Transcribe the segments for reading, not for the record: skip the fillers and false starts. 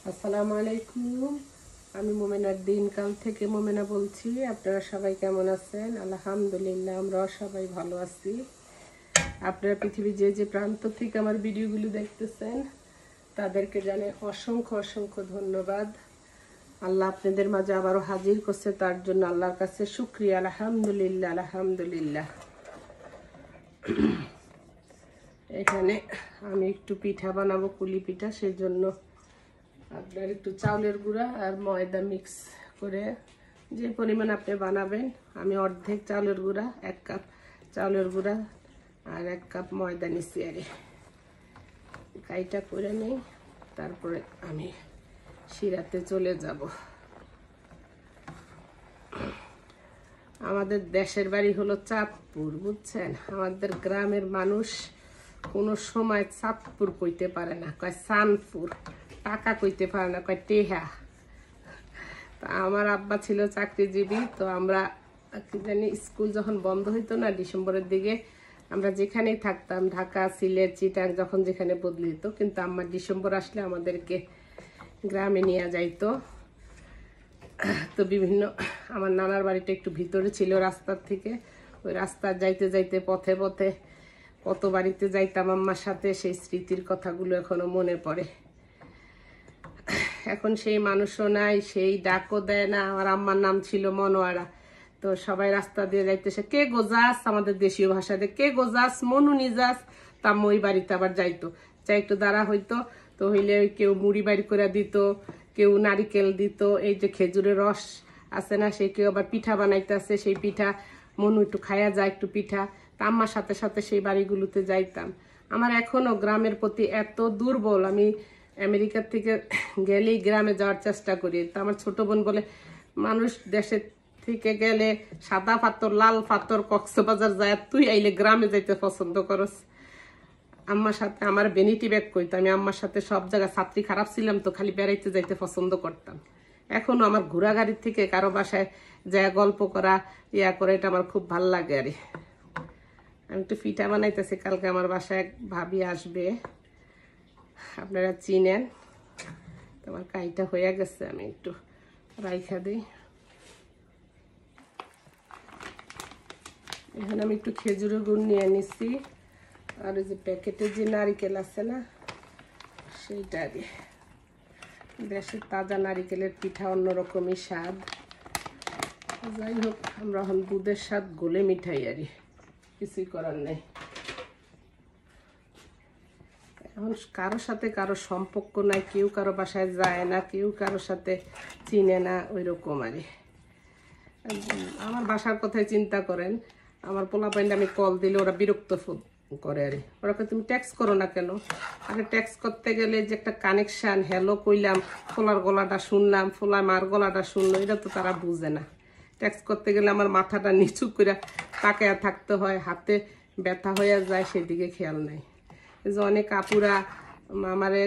আসসালামু আলাইকুম। আমি মোমেনার দিনকাল থেকে মোমেনা বলছি। আপনারা সবাই কেমন আছেন? আলহামদুলিল্লাহ, আমরাও সবাই ভালো আছি। আপনারা পৃথিবীর যে যে প্রান্ত থেকে আমার ভিডিওগুলো দেখতেছেন তাদেরকে জানাই অসংখ্য অসংখ্য ধন্যবাদ। আল্লাহ আপনাদের মাঝে আবারও হাজির করছে, তার জন্য আল্লাহর কাছে শুকরিয়া। আলহামদুলিল্লাহ আলহামদুলিল্লাহ। এখানে আমি একটু পিঠা বানাবো, কুলি পিঠা। সেই জন্য আপনার একটু চাউলের গুঁড়া আর ময়দা মিক্স করে যে পরিমাণ আপনি বানাবেন, আমি অর্ধেক চাউলের গুঁড়া, 1 কাপ চাউলের গুঁড়া আর 1 কাপ ময়দা নিচ্ছি। আর কাইটা করে নেই, তারপরে আমি শিরাতে চলে যাব। আমাদের দেশের বাড়ি হলো চাঁদপুর, বুঝছেন? আমাদের গ্রামের মানুষ কোনো সময় চাঁদপুর কইতে পারে না, কয় চাঁদপুর। টাকা কইতে পারে না, কয় টেহা। তা আমার আব্বা ছিল চাকরিজীবী, তো আমরা কি জানি স্কুল যখন বন্ধ হইতো না ডিসেম্বরের দিকে, আমরা যেখানেই থাকতাম, ঢাকা, সিলেট, চিটাং, যখন যেখানে বদলে দিত, কিন্তু আমার ডিসেম্বর আসলে আমাদেরকে গ্রামে নিয়ে যাইতো। তো বিভিন্ন আমার নানার বাড়িটা একটু ভিতরে ছিল রাস্তার থেকে। ওই রাস্তা যাইতে যাইতে পথে পথে কত বাড়িতে যাইতাম আম্মার সাথে, সেই স্মৃতির কথাগুলো এখনো মনে পড়ে। এখন সেই মানুষও নাই, সেই ডাকও দেয় না। আমার আম্মার নাম ছিল মনোয়ারা। তো সবাই রাস্তা দিয়ে যাইতেছে, কে গোজাস, আমাদের দেশীয় ভাষাতে কে গোজাস, মনু নিজাস। তা ওই বাড়িতে আবার যাইতো, চাই একটু দাঁড়া হইতো। তো হইলে কেউ মুড়ি বাড়ি করে দিত, কেউ নারিকেল দিত, এই যে খেজুরের রস আছে না, সে কেউ আবার পিঠা বানাইতেছে, সেই পিঠা মনু একটু খায়া যায় একটু পিঠা। তা আম্মার সাথে সাথে সেই বাড়িগুলোতে যাইতাম। আমার এখনো গ্রামের প্রতি এত দুর্বল, আমি আমেরিকার থেকে গেলেই গ্রামে যাওয়ার চেষ্টা করি। তা আমার ছোট বোন বলে, মানুষ দেশের থেকে গেলে সাদা পাথর, লাল পাথর, কক্সবাজার যায়, তুই আইলে গ্রামে যাইতে পছন্দ করস। আম্মার সাথে আমার ভ্যানিটি ব্যাগ কইতো, আমি আম্মার সাথে সব জায়গায়, ছাত্রী খারাপ ছিলাম তো খালি বেড়াইতে যাইতে পছন্দ করতাম। এখনো আমার ঘোরা গাড়ির থেকে কারো বাসায় যা গল্প করা, ইয়া করে, এটা আমার খুব ভাল লাগে। আরে আমি একটু পিঠা বানাইতেছি, কালকে আমার বাসায় এক ভাবি আসবে, আপনারা চিনেন। তোমার কাইটা হয়ে গেছে, আমি একটু রাইখা দিই। এখানে আমি একটু খেজুরের গুড় নিয়ে নিচ্ছি, আর ওই যে প্যাকেটের যে নারিকেল আছে না, সেইটা দিয়ে। দেশের তাজা নারিকেলের পিঠা অন্যরকমই স্বাদ। যাই হোক, আমরা এখন দুধের স্বাদ গোলে মিঠাই, আরই কিছুই করার নেই। এখন কারো সাথে কারো সম্পর্ক নাই, কেউ কারো বাসায় যায় না, কেউ কারো সাথে চিনে না, ওই রকম। আরে আমার বাসার কথাই চিন্তা করেন, আমার পোলাপাইন্ডে আমি কল দিলে ওরা বিরক্ত করে। আরে ওরা তুমি ট্যাক্স করো না কেন? আরে ট্যাক্স করতে গেলে যে একটা কানেকশান, হ্যালো কইলাম, ফোলার গলাটা শুনলাম, ফোলার মার গলাটা শুনলো, এটা তো তারা বুঝে না। ট্যাক্স করতে গেলে আমার মাথাটা নিচু করে তাকায়া থাকতে হয়, হাতে ব্যথা হয়ে যায়, সেদিকে খেয়াল নাই। যে অনেক আপুরা আমারে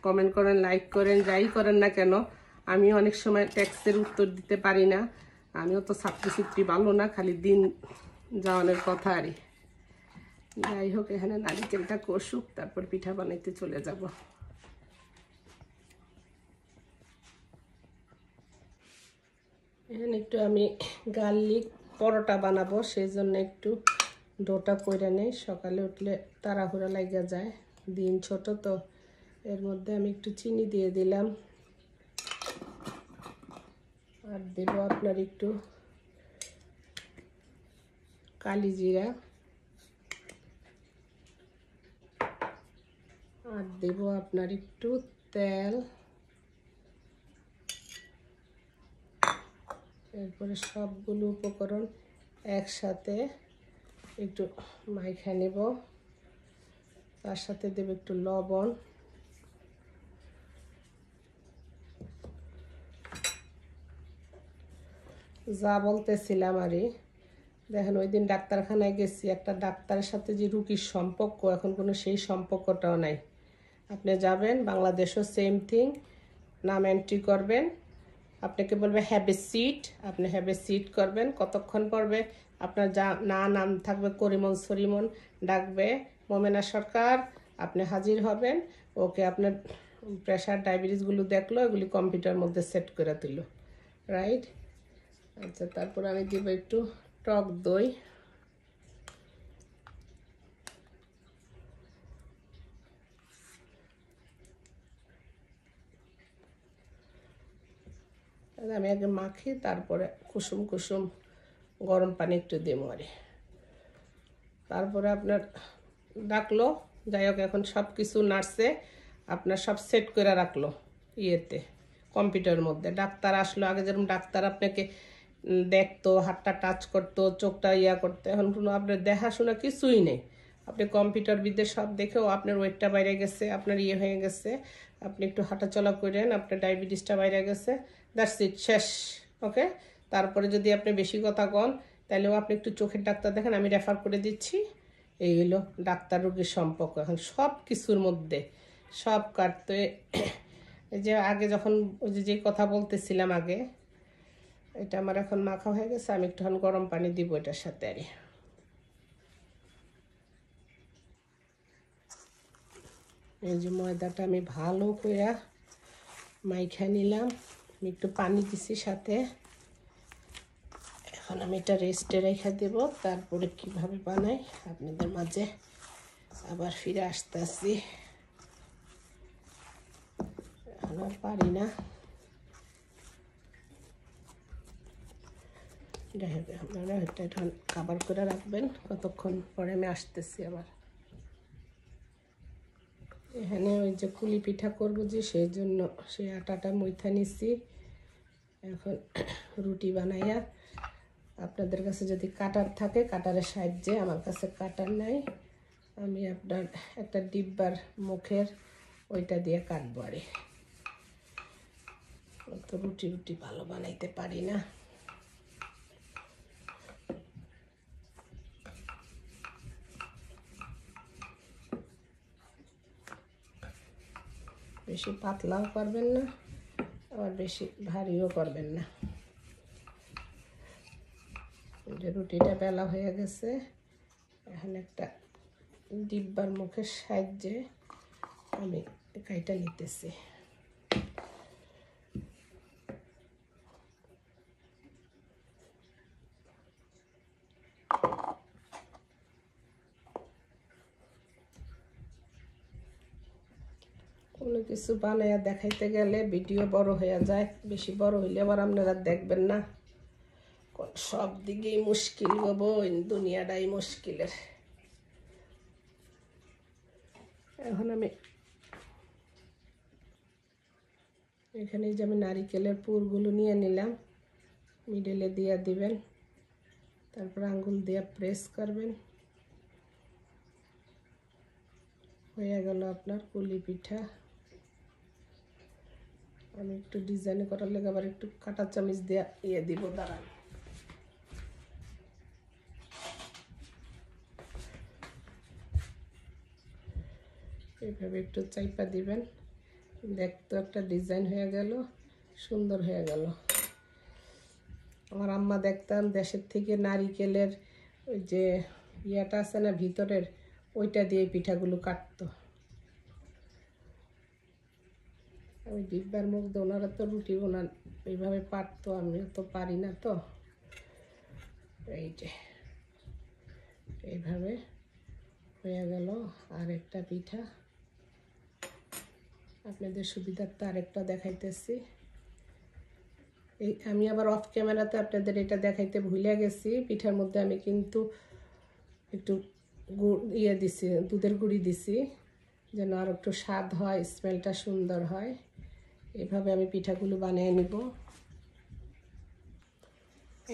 কমেন্ট করেন, লাইক করেন, যাই করেন না কেন, আমি অনেক সময় ট্যাক্সের উত্তর দিতে পারি না। আমিও তো ছাত্রী ভালো না, খালি দিন যাওয়ানোর কথা। আরই যাই হোক, এখানে নারিকেলটা কষুক, তারপর পিঠা বানাইতে চলে যাব। এখানে একটু আমি গার্লিক পরোটা বানাবো, সেই জন্য একটু ডোটা কইরা নেই। সকালে উঠলে তাড়াহুড়া লাগা যায়, দিন ছোট তো। এর মধ্যে আমি একটু চিনি দিয়ে দিলাম, আর দেব আপনার একটু কালি জিরা, আর দেব আপনার একটু তেল। এরপরে সবগুলো উপকরণ একসাথে একটু মাইখা নেব, তার সাথে দেব একটু লবণ। যা বলতেছিলাম, আরে দেখেন ওই দিন ডাক্তারখানায় গেছি, একটা ডাক্তারের সাথে যে রুগীর সম্পর্ক, এখন কোনো সেই সম্পর্কটাও নাই। আপনি যাবেন, বাংলাদেশও সেম থিং, নাম এন্ট্রি করবেন, আপনাকে বলবে হ্যাভ এ সিট, আপনি হ্যাভ এ সিট করবেন। কতক্ষণ পড়বে, আপনার যা নাম থাকবে করিমন সরিমন, ডাকবে মোমেনা সরকার, আপনি হাজির হবেন। ওকে আপনার প্রেশার ডায়াবেটিসগুলো দেখলো, এগুলি কম্পিউটার মধ্যে সেট করে দিল, রাইট। আচ্ছা, তারপর আমি দিব একটু টক দই। আমি আগে মাখি, তারপরে কুসুম কুসুম গরম পানি একটু দেবো আরে। তারপরে আপনার ডাকলো, যাই হোক এখন সব কিছু নার্সে আপনার সব সেট করে রাখলো ইয়েতে, কম্পিউটারের মধ্যে। ডাক্তার আসলো, আগে যেরকম ডাক্তার আপনাকে দেখতো, হাতটা টাচ করতো, চোখটা ইয়া করতো, এখন কোনো আপনার দেখাশোনা কিছুই নেই। আপনি কম্পিউটার বিদ্যে সব দেখেও আপনার ওয়েটটা বাইরে গেছে, আপনার ইয়ে হয়ে গেছে, আপনি একটু হাঁটাচলা করেন, আপনার ডায়াবেটিসটা বাইরে গেছে, দ্যাটস ইট, শেষ। ওকে, তারপরে যদি আপনি বেশি কথা কন তাহলেও আপনি একটু চোখের ডাক্তার দেখেন, আমি রেফার করে দিচ্ছি। এই হলো ডাক্তার রোগীর সম্পর্ক। এখন সব কিছুর মধ্যে সব কাটতে, এই যে আগে যখন ওই যে কথা বলতেছিলাম আগে, এটা আমার এখন মাখা হয়ে গেছে, আমি একটুখানি গরম পানি দিব এটার সাথে। আরে এই যে ময়দাটা আমি ভালো করে মাইখা নিলাম, আমি একটু পানি দিছি সাথে। এখন আমি এটা রেস্টে রেখে দেব, তারপরে কিভাবে বানাই আপনাদের মাঝে আবার ফিরে আসতেছি। এখন আর পারি না, যাই হোক আপনারা এটা এখন খাবার করে রাখবেন, কতক্ষণ পরে আমি আসতেছি আবার। এখানে ওই যে কুলি পিঠা করবো যে, সেই জন্য সেই আটাটা মইথা নিছি। এখন রুটি বানাইয়া, আপনাদের কাছে যদি কাটার থাকে কাটারের সাহায্যে, আমার কাছে কাটার নাই, আমি আপনার একটা ডিব্বার মুখের ওইটা দিয়ে কাটবো। আরে তো রুটি ভালো বানাইতে পারি না। বেশি পাতলাও করবেন না, আবার বেশি ভারীও করবেন না। যে রুটিটা বেলা হয়ে গেছে, এখন একটা ডিব্বার মুখের সাহায্যে আমি কাইটা নিতেছি। কোনো কিছু বানাইয়া দেখাইতে গেলে ভিডিও বড় হয়ে যায়, বেশি বড় হইলে আবার আপনারা দেখবেন না। সব দিকেই মুশকিল গো বোন, দুনিয়াটাই মুশকিলের। এখন আমি এখানে যে আমি নারিকেলের পুরগুলো নিয়ে নিলাম, মিডলে দিয়ে দিবেন, তারপর আঙ্গুল দিয়ে প্রেস করবেন, হয়ে গেল আপনার কুলি পিঠা। আমি একটু ডিজাইন করার লেগে আবার একটু কাঁটা চামচ দিয়ে ইয়ে দিব, দাঁড়ান। এইভাবে একটু চাইপা দিবেন, দেখতে একটা ডিজাইন হয়ে গেল, সুন্দর হয়ে গেল। আমার আম্মা দেখতাম দেশের থেকে নারিকেলের ওই যে ইয়াটা আছে না ভিতরের, ওইটা দিয়ে পিঠাগুলো কাটতো। আমি ডিব্বার মুখ দিয়ে, ওনারা তো রুটি ওনার এইভাবে পারতো, আমিও তো পারি না। তো এই যে এইভাবে হয়ে গেল আরেকটা পিঠা। আপনাদের সুবিধার্থে আরেকটা দেখাইতেছি। এই আমি আবার অফ ক্যামেরাতে আপনাদের এটা দেখাইতে ভুলে গেছি। পিঠার মধ্যে আমি কিন্তু একটু ইয়ে দিছি, দুধের গুঁড়ি দিছি, যেন আর একটু স্বাদ হয়, স্মেলটা সুন্দর হয়। এভাবে আমি পিঠাগুলো বানিয়ে নিব।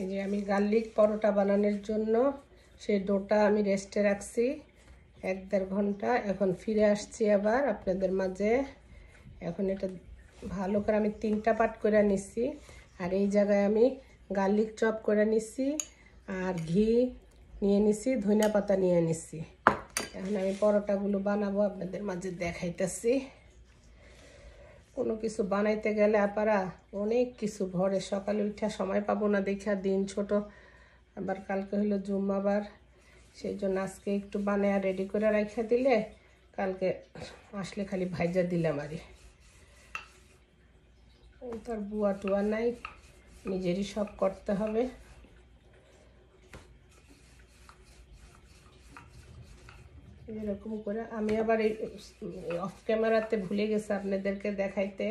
এই যে আমি গার্লিক পরোটা বানানোর জন্য সেই ডোটা আমি রেস্টে রাখছি 1-1.5 ঘন্টা। এখন ফিরে আসছি আবার আপনাদের মাঝে। এখন এটা ভালো করে আমি 3টা পার্ট করে নিছি, আর এই জায়গায় আমি গার্লিক চপ করে নিছি, আর ঘি নিয়ে নিছি, ধনিয়া পাতা নিয়ে নিছি। এখন আমি পরোটাগুলো বানাবো, আপনাদের মাঝে দেখাইতেছি। কোনো কিছু বানাইতে গেলে আপনারা অনেক কিছু ভরে, সকালে উঠা সময় পাবো না দেখা, দিন ছোট, আবার কালকে হলো জুম্মাবার, সেই জন্য আজকে একটু বানায় রেডি করে রাখা দিলে কালকে আসলে খালি ভাইজা দিলাম। আরে তার বুয়া টুয়া নাই, নিজেরই সব করতে হবে। এরকম করে আমি আবার এই অফ ক্যামেরাতে ভুলে গেছি আপনাদেরকে দেখাইতে,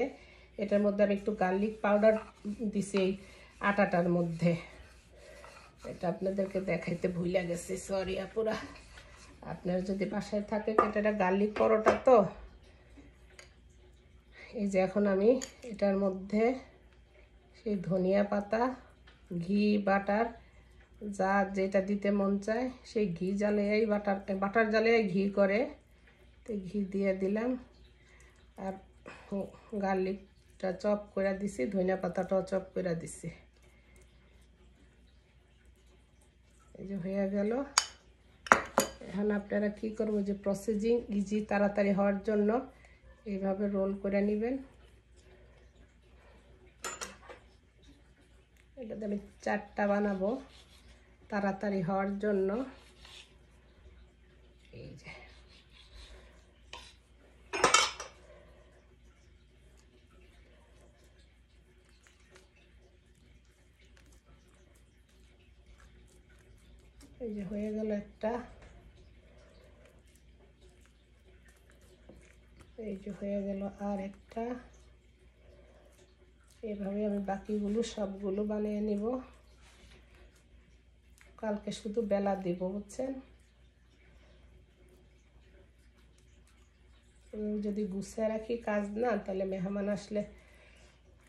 এটার মধ্যে আমি একটু গার্লিক পাউডার দিছি এই আটাটার মধ্যে, এটা আপনাদেরকে দেখাইতে ভুলে গেছি, সরি আপুরা। আপনার যদি বাসায় থাকে, এটা গার্লিক পরোটা তো। এই যে এখন আমি এটার মধ্যে সেই ধনিয়া পাতা, ঘি, বাটার, যা যেটা দিতে মন চায় সেই ঘি জ্বালিয়েই বাটার জ্বালিয়ে ঘি করে, তো ঘি দিয়ে দিলাম। আর গার্লিকটা চপ করে দিছি, ধনিয়া পাতাটাও চপ করে দিছি। এই যে হয়ে গেল। এখন আপনারা কি করবো, যে প্রসেসিং ইজি তাড়াতাড়ি হওয়ার জন্য এইভাবে রোল করে নেবেন। এটাতে আমি 4টা বানাবো তাড়াতাড়ি হওয়ার জন্য। এই যে হয়ে গেল একটা, এই যে হয়ে গেল আর একটা। এভাবে আমি বাকিগুলো সবগুলো বানিয়ে নিব। কালকে শুধু বেলা দিব, বুঝছেন। যদি গুছিয়ে রাখি কাজ না, তাহলে মেহমান আসলে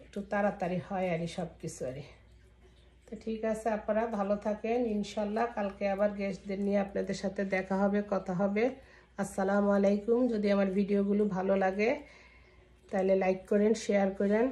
একটু তাড়াতাড়ি হয় আর সব কিছু আর। তো ঠিক আছে আপনারা ভালো থাকেন, ইনশাল্লাহ কালকে আবার গেস্টদের নিয়ে আপনাদের সাথে দেখা হবে, কথা হবে। আসসালামু আলাইকুম। যদি আমার ভিডিওগুলো ভালো লাগে তাহলে লাইক করেন, শেয়ার করেন।